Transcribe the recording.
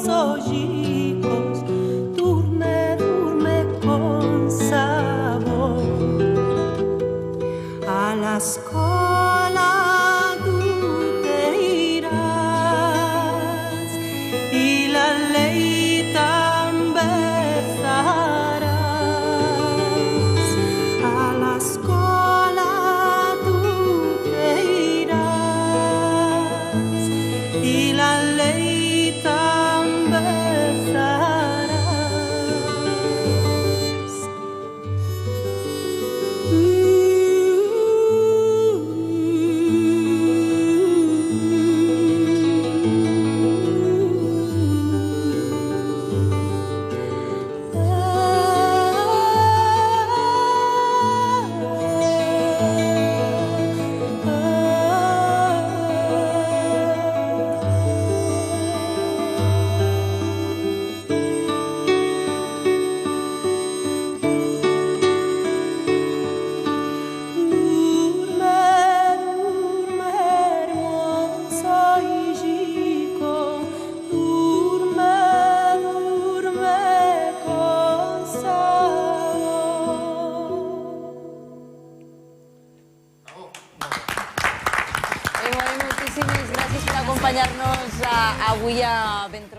ollicos, durme, durme con sabor. A la escola tu te irás y la ley empezarás. A la escola tú te irás y la ley empezarás. Moltíssimes gràcies per acompanyar-nos avui a Ben Trobat.